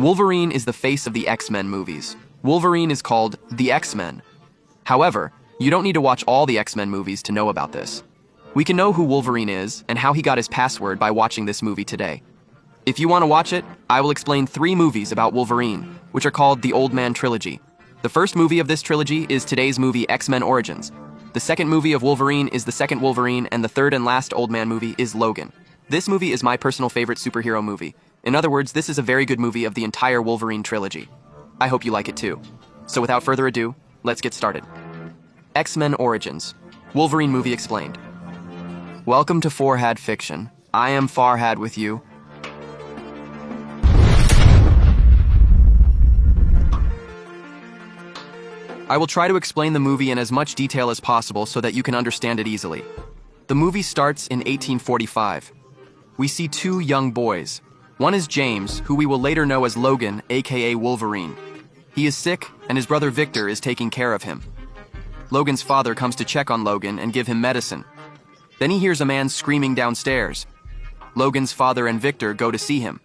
Wolverine is the face of the X-Men movies. Wolverine is called the X-Men. However, you don't need to watch all the X-Men movies to know about this. We can know who Wolverine is and how he got his password by watching this movie today. If you want to watch it, I will explain 3 movies about Wolverine, which are called the Old Man Trilogy. The first movie of this trilogy is today's movie X-Men Origins. The second movie of Wolverine is the second Wolverine, and the third and last Old Man movie is Logan. This movie is my personal favorite superhero movie. In other words, this is a very good movie of the entire Wolverine trilogy. I hope you like it too. So without further ado, let's get started. X-Men Origins. Wolverine movie explained. Welcome to Farhad Fiction. I am Farhad with you. I will try to explain the movie in as much detail as possible so that you can understand it easily. The movie starts in 1845. We see 2 young boys. One is James, who we will later know as Logan, aka Wolverine. He is sick, and his brother Victor is taking care of him. Logan's father comes to check on Logan and give him medicine. Then he hears a man screaming downstairs. Logan's father and Victor go to see him.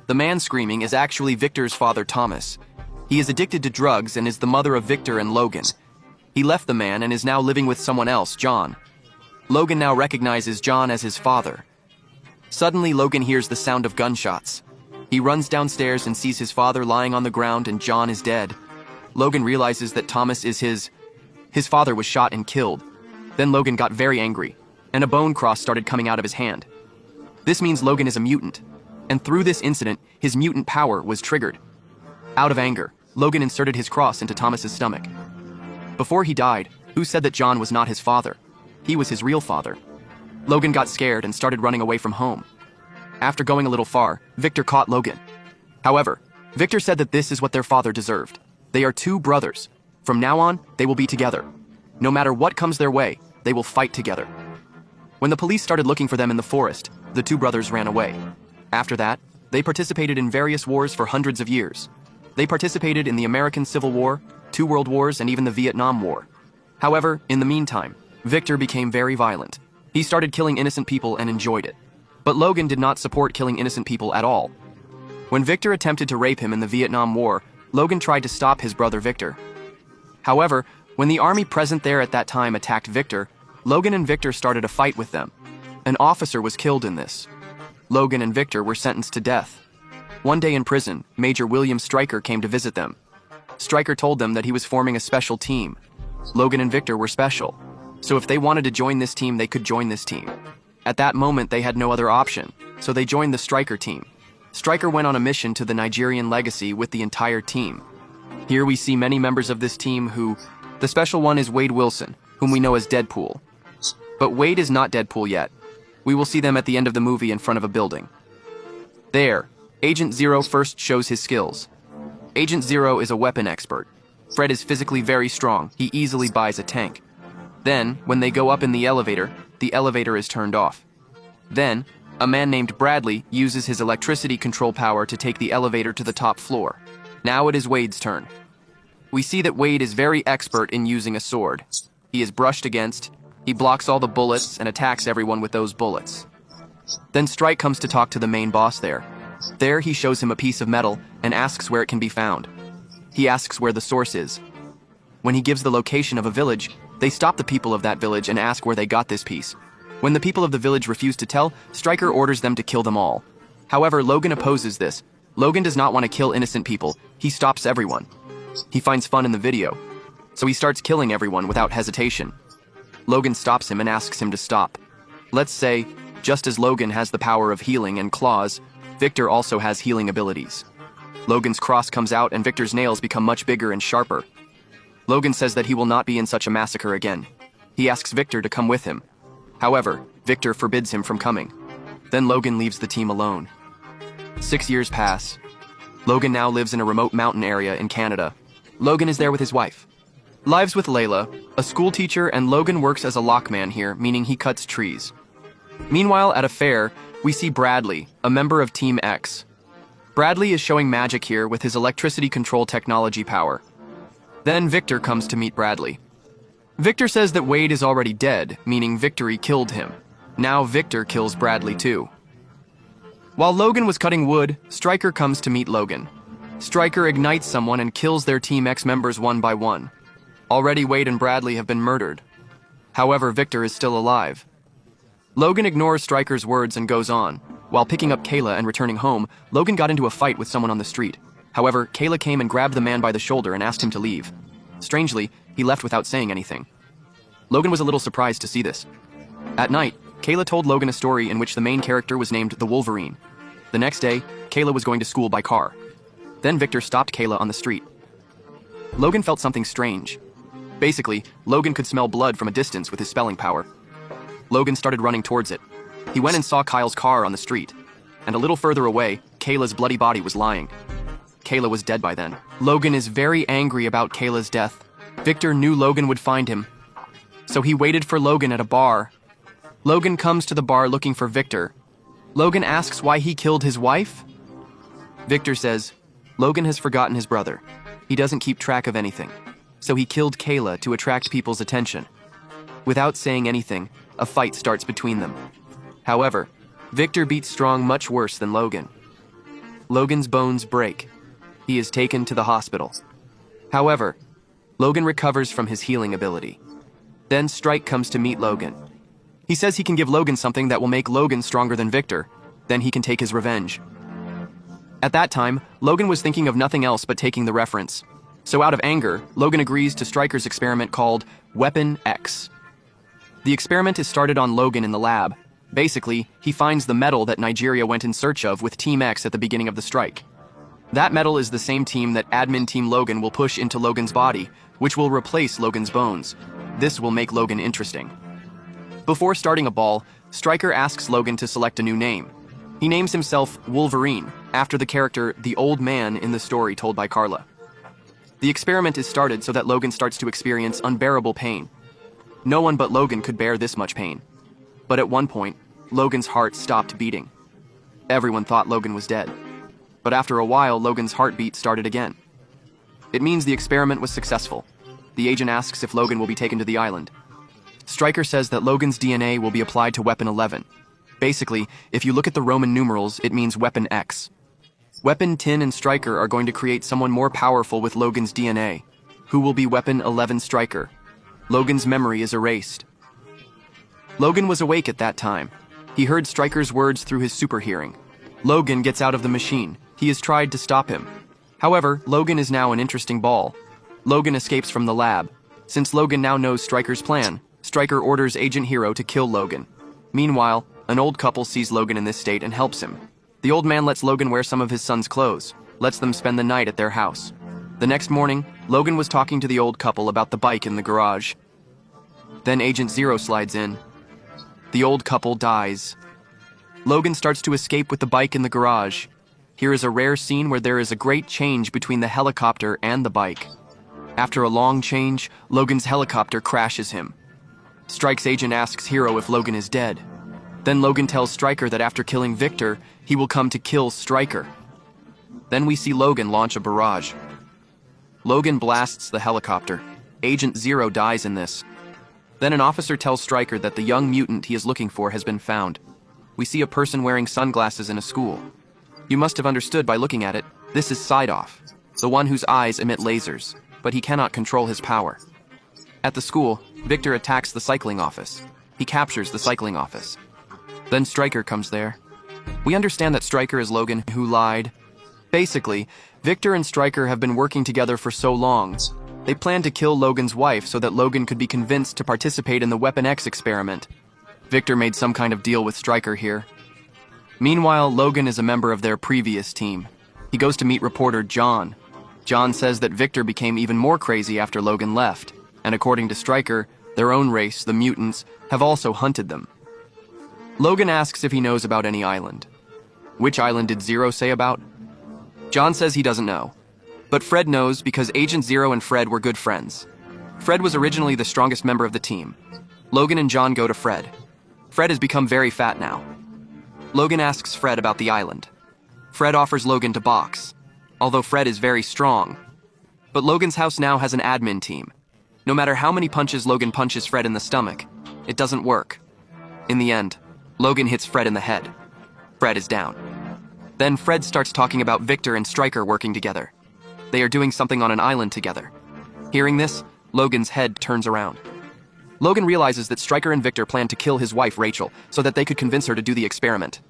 The man screaming is actually Victor's father, Thomas. He is addicted to drugs and is the mother of Victor and Logan. He left the man and is now living with someone else, John. Logan now recognizes John as his father. Suddenly, Logan hears the sound of gunshots. He runs downstairs and sees his father lying on the ground and John is dead. Logan realizes that Thomas is his father was shot and killed. Then Logan got very angry, and a bone cross started coming out of his hand. This means Logan is a mutant, and through this incident, his mutant power was triggered. Out of anger, Logan inserted his cross into Thomas's stomach. Before he died, who said that John was not his father? He was his real father. Logan got scared and started running away from home. After going a little far, Victor caught Logan. However, Victor said that this is what their father deserved. They are 2 brothers. From now on, they will be together. No matter what comes their way, they will fight together. When the police started looking for them in the forest, the 2 brothers ran away. After that, they participated in various wars for hundreds of years. They participated in the American Civil War, 2 World Wars, and even the Vietnam War. However, in the meantime, Victor became very violent. He started killing innocent people and enjoyed it. But Logan did not support killing innocent people at all. When Victor attempted to rape him in the Vietnam War, Logan tried to stop his brother Victor. However, when the army present there at that time attacked Victor, Logan and Victor started a fight with them. An officer was killed in this. Logan and Victor were sentenced to death. One day in prison, Major William Stryker came to visit them. Stryker told them that he was forming a special team. Logan and Victor were special, so if they wanted to join this team, they could join this team. At that moment, they had no other option, so they joined the Stryker team. Stryker went on a mission to the Nigerian legacy with the entire team. Here we see many members of this team who, the special one is Wade Wilson, whom we know as Deadpool. But Wade is not Deadpool yet. We will see them at the end of the movie in front of a building. There, Agent Zero first shows his skills. Agent Zero is a weapon expert. Fred is physically very strong. He easily buys a tank. Then, when they go up in the elevator is turned off. Then, a man named Bradley uses his electricity control power to take the elevator to the top floor. Now it is Wade's turn. We see that Wade is very expert in using a sword. He is brushed against, he blocks all the bullets and attacks everyone with those bullets. Then Strike comes to talk to the main boss there. There he shows him a piece of metal and asks where it can be found. He asks where the source is. When he gives the location of a village, they stop the people of that village and ask where they got this piece. When the people of the village refuse to tell, Stryker orders them to kill them all. However, Logan opposes this. Logan does not want to kill innocent people. He stops everyone. He finds fun in the video, so he starts killing everyone without hesitation. Logan stops him and asks him to stop. Let's say, just as Logan has the power of healing and claws, Victor also has healing abilities. Logan's cross comes out and Victor's nails become much bigger and sharper. Logan says that he will not be in such a massacre again. He asks Victor to come with him. However, Victor forbids him from coming. Then Logan leaves the team alone. 6 years pass. Logan now lives in a remote mountain area in Canada. Logan is there with his wife. Lives with Layla, a school teacher, and Logan works as a lockman here, meaning he cuts trees. Meanwhile, at a fair, we see Bradley, a member of Team X. Bradley is showing magic here with his electricity control technology power. Then Victor comes to meet Bradley. Victor says that Wade is already dead, meaning Victory killed him. Now Victor kills Bradley too. While Logan was cutting wood, Stryker comes to meet Logan. Stryker ignites someone and kills their Team X members one by one. Already Wade and Bradley have been murdered. However, Victor is still alive. Logan ignores Stryker's words and goes on. While picking up Kayla and returning home, Logan got into a fight with someone on the street. However, Kayla came and grabbed the man by the shoulder and asked him to leave. Strangely, he left without saying anything. Logan was a little surprised to see this. At night, Kayla told Logan a story in which the main character was named the Wolverine. The next day, Kayla was going to school by car. Then Victor stopped Kayla on the street. Logan felt something strange. Basically, Logan could smell blood from a distance with his spelling power. Logan started running towards it. He went and saw Kyle's car on the street. And a little further away, Kayla's bloody body was lying. Kayla was dead by then. Logan is very angry about Kayla's death. Victor knew Logan would find him. So he waited for Logan at a bar. Logan comes to the bar looking for Victor. Logan asks why he killed his wife. Victor says, Logan has forgotten his brother. He doesn't keep track of anything. So he killed Kayla to attract people's attention. Without saying anything, a fight starts between them. However, Victor beats Strong much worse than Logan. Logan's bones break. He is taken to the hospital. However, Logan recovers from his healing ability. Then Strike comes to meet Logan. He says he can give Logan something that will make Logan stronger than Victor. Then he can take his revenge. At that time, Logan was thinking of nothing else but taking the reference. So out of anger, Logan agrees to Stryker's experiment called Weapon X. The experiment is started on Logan in the lab. Basically, he finds the metal that Nigeria went in search of with Team X at the beginning of the strike. That metal is the same team that Admin Team Logan will push into Logan's body, which will replace Logan's bones. This will make Logan interesting. Before starting a ball, Stryker asks Logan to select a new name. He names himself Wolverine, after the character the old man in the story told by Carla. The experiment is started so that Logan starts to experience unbearable pain. No one but Logan could bear this much pain. But at one point, Logan's heart stopped beating. Everyone thought Logan was dead. But after a while, Logan's heartbeat started again. It means the experiment was successful. The agent asks if Logan will be taken to the island. Stryker says that Logan's DNA will be applied to Weapon 11. Basically, if you look at the Roman numerals, it means Weapon X. Weapon 10 and Stryker are going to create someone more powerful with Logan's DNA, who will be Weapon 11 Stryker. Logan's memory is erased. Logan was awake at that time. He heard Stryker's words through his super hearing. Logan gets out of the machine. He has tried to stop him. However, Logan is now an interesting ball. Logan escapes from the lab. Since Logan now knows Stryker's plan, Stryker orders Agent Hero to kill Logan. Meanwhile, an old couple sees Logan in this state and helps him. The old man lets Logan wear some of his son's clothes, lets them spend the night at their house. The next morning, Logan was talking to the old couple about the bike in the garage. Then Agent Zero slides in. The old couple dies. Logan starts to escape with the bike in the garage. Here is a rare scene where there is a great change between the helicopter and the bike. After a long change, Logan's helicopter crashes him. Strike's agent asks Hero if Logan is dead. Then Logan tells Stryker that after killing Victor, he will come to kill Stryker. Then we see Logan launch a barrage. Logan blasts the helicopter. Agent Zero dies in this. Then an officer tells Stryker that the young mutant he is looking for has been found. We see a person wearing sunglasses in a school. You must have understood by looking at it, this is Sidoff, the one whose eyes emit lasers, but he cannot control his power. At the school, Victor attacks the cycling office. He captures the cycling office. Then Stryker comes there. We understand that Stryker is Logan who lied. Basically, Victor and Stryker have been working together for so long. They planned to kill Logan's wife so that Logan could be convinced to participate in the Weapon X experiment. Victor made some kind of deal with Stryker here. Meanwhile, Logan is a member of their previous team. He goes to meet reporter John. John says that Victor became even more crazy after Logan left, and according to Stryker, their own race, the mutants, have also hunted them. Logan asks if he knows about any island. Which island did Zero say about? John says he doesn't know. But Fred knows because Agent Zero and Fred were good friends. Fred was originally the strongest member of the team. Logan and John go to Fred. Fred has become very fat now. Logan asks Fred about the island. Fred offers Logan to box, although Fred is very strong. But Logan's house now has an admin team. No matter how many punches Logan punches Fred in the stomach, it doesn't work. In the end, Logan hits Fred in the head. Fred is down. Then Fred starts talking about Victor and Stryker working together. They are doing something on an island together. Hearing this, Logan's head turns around. Logan realizes that Stryker and Victor plan to kill his wife, Rachel, so that they could convince her to do the experiment.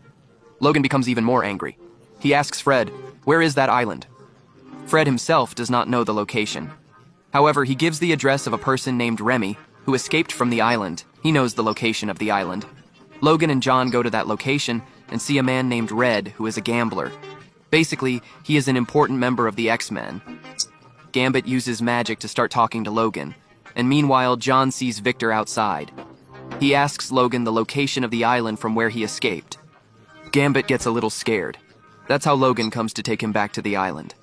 Logan becomes even more angry. He asks Fred, "Where is that island?" Fred himself does not know the location. However, he gives the address of a person named Remy, who escaped from the island. He knows the location of the island. Logan and John go to that location and see a man named Red, who is a gambler. Basically, he is an important member of the X-Men. Gambit uses magic to start talking to Logan, and meanwhile, John sees Victor outside. He asks Logan the location of the island from where he escaped. Gambit gets a little scared. That's how Logan comes to take him back to the island.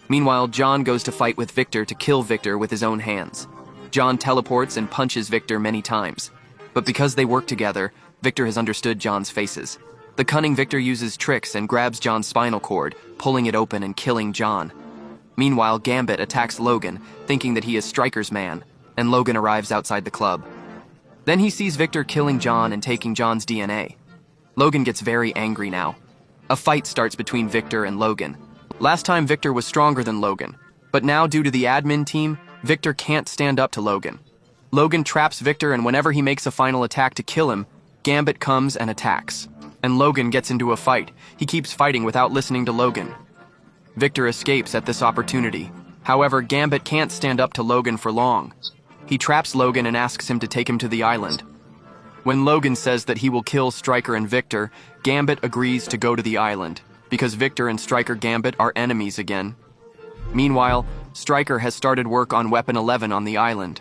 Meanwhile, John goes to fight with Victor to kill Victor with his own hands. John teleports and punches Victor many times. But because they work together, Victor has understood John's faces. The cunning Victor uses tricks and grabs John's spinal cord, pulling it open and killing John. Meanwhile, Gambit attacks Logan, thinking that he is Stryker's man, and Logan arrives outside the club. Then he sees Victor killing John and taking John's DNA. Logan gets very angry now. A fight starts between Victor and Logan. Last time Victor was stronger than Logan, but now due to the admin team, Victor can't stand up to Logan. Logan traps Victor, and whenever he makes a final attack to kill him, Gambit comes and attacks. And Logan gets into a fight. He keeps fighting without listening to Logan. Victor escapes at this opportunity. However, Gambit can't stand up to Logan for long. He traps Logan and asks him to take him to the island. When Logan says that he will kill Stryker and Victor, Gambit agrees to go to the island, because Victor and Stryker Gambit are enemies again. Meanwhile, Stryker has started work on Weapon 11 on the island.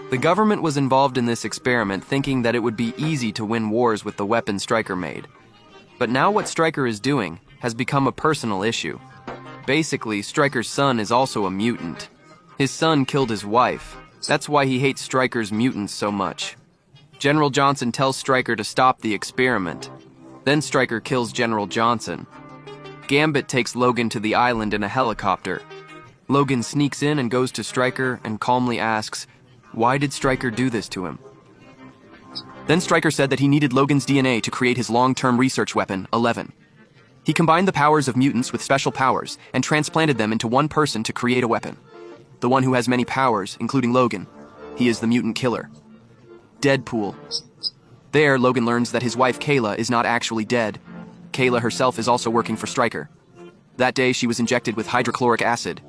The government was involved in this experiment, thinking that it would be easy to win wars with the weapon Stryker made. But now what Stryker is doing has become a personal issue. Basically, Stryker's son is also a mutant. His son killed his wife. That's why he hates Stryker's mutants so much. General Johnson tells Stryker to stop the experiment. Then Stryker kills General Johnson. Gambit takes Logan to the island in a helicopter. Logan sneaks in and goes to Stryker and calmly asks, why did Stryker do this to him? Then Stryker said that he needed Logan's DNA to create his long-term research weapon, 11. He combined the powers of mutants with special powers and transplanted them into one person to create a weapon. The one who has many powers, including Logan. He is the mutant killer. Deadpool. There, Logan learns that his wife Kayla is not actually dead. Kayla herself is also working for Stryker. That day, she was injected with hydrochloric acid,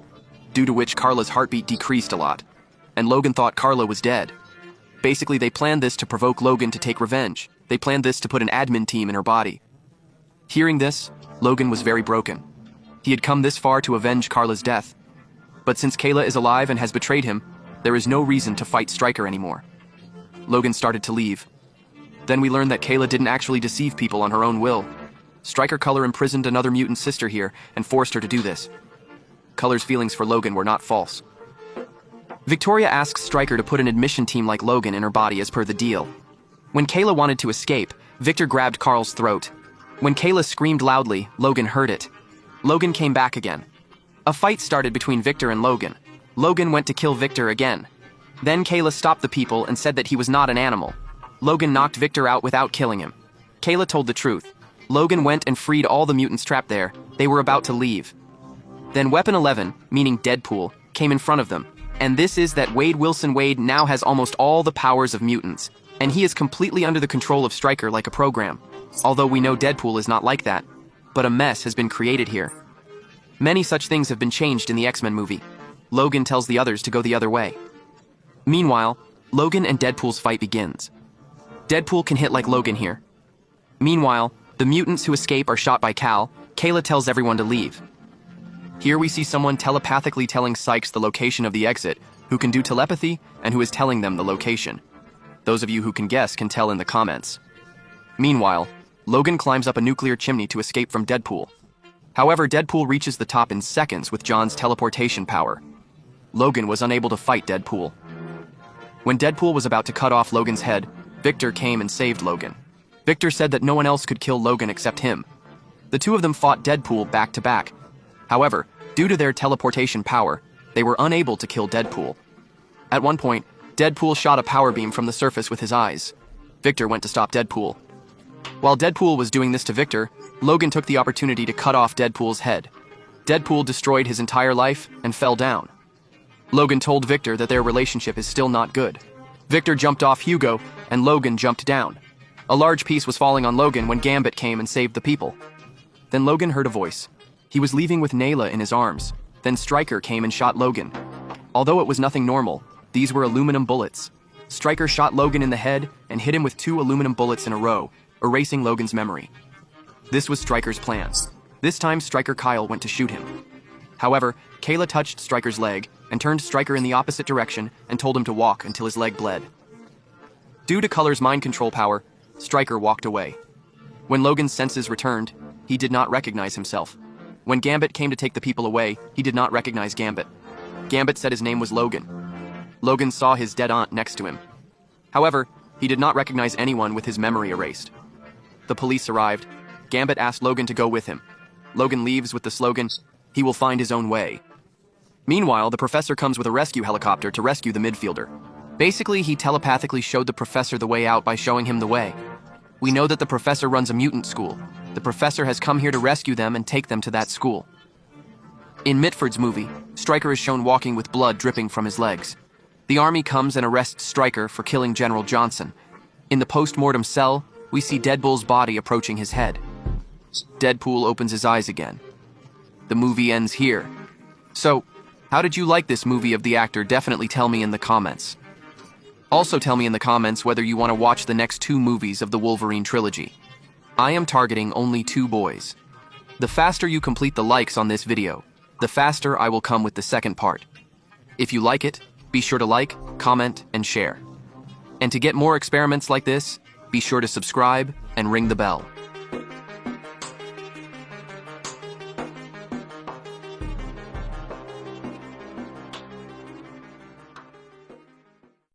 due to which Carla's heartbeat decreased a lot, and Logan thought Carla was dead. Basically, they planned this to provoke Logan to take revenge. They planned this to put an admin team in her body. Hearing this, Logan was very broken. He had come this far to avenge Carla's death. But since Kayla is alive and has betrayed him, there is no reason to fight Stryker anymore. Logan started to leave. Then we learned that Kayla didn't actually deceive people on her own will. Stryker Color imprisoned another mutant sister here and forced her to do this. Color's feelings for Logan were not false. Victoria asks Stryker to put an admission team like Logan in her body as per the deal. When Kayla wanted to escape, Victor grabbed Carl's throat. When Kayla screamed loudly, Logan heard it. Logan came back again. A fight started between Victor and Logan. Logan went to kill Victor again. Then Kayla stopped the people and said that he was not an animal. Logan knocked Victor out without killing him. Kayla told the truth. Logan went and freed all the mutants trapped there. They were about to leave. Then Weapon 11, meaning Deadpool, came in front of them. And this is that Wade Wilson Wade now has almost all the powers of mutants. And he is completely under the control of Stryker like a program. Although we know Deadpool is not like that. But a mess has been created here. Many such things have been changed in the X-Men movie. Logan tells the others to go the other way. Meanwhile, Logan and Deadpool's fight begins. Deadpool can hit like Logan here. Meanwhile, the mutants who escape are shot by Cal. Kayla tells everyone to leave. Here we see someone telepathically telling Sykes the location of the exit, who can do telepathy and who is telling them the location. Those of you who can guess can tell in the comments. Meanwhile, Logan climbs up a nuclear chimney to escape from Deadpool. However, Deadpool reaches the top in seconds with John's teleportation power. Logan was unable to fight Deadpool. When Deadpool was about to cut off Logan's head, Victor came and saved Logan. Victor said that no one else could kill Logan except him. The two of them fought Deadpool back to back. However, due to their teleportation power, they were unable to kill Deadpool. At one point, Deadpool shot a power beam from the surface with his eyes. Victor went to stop Deadpool. While Deadpool was doing this to Victor, Logan took the opportunity to cut off Deadpool's head. Deadpool destroyed his entire life and fell down. Logan told Victor that their relationship is still not good. Victor jumped off Hugo, and Logan jumped down. A large piece was falling on Logan when Gambit came and saved the people. Then Logan heard a voice. He was leaving with Nayla in his arms. Then Stryker came and shot Logan. Although it was nothing normal, these were aluminum bullets. Stryker shot Logan in the head and hit him with 2 aluminum bullets in a row, erasing Logan's memory. This was Stryker's plan. This time Stryker Kyle went to shoot him. However, Kayla touched Stryker's leg and turned Stryker in the opposite direction and told him to walk until his leg bled. Due to Color's mind control power, Stryker walked away. When Logan's senses returned, he did not recognize himself. When Gambit came to take the people away, he did not recognize Gambit. Gambit said his name was Logan. Logan saw his dead aunt next to him. However, he did not recognize anyone with his memory erased. The police arrived. Gambit asked Logan to go with him. Logan leaves with the slogan, "He will find his own way." Meanwhile, the professor comes with a rescue helicopter to rescue the midfielder. Basically, he telepathically showed the professor the way out by showing him the way. We know that the professor runs a mutant school. The professor has come here to rescue them and take them to that school. In Mitford's movie, Stryker is shown walking with blood dripping from his legs. The army comes and arrests Stryker for killing General Johnson. In the post-mortem cell, we see Deadpool's body approaching his head. Deadpool opens his eyes again. The movie ends here. So, how did you like this movie of the actor? Definitely tell me in the comments. Also tell me in the comments whether you want to watch the next 2 movies of the Wolverine trilogy. I am targeting only 2 boys. The faster you complete the likes on this video, the faster I will come with the second part. If you like it, be sure to like, comment, and share. And to get more experiments like this, be sure to subscribe and ring the bell.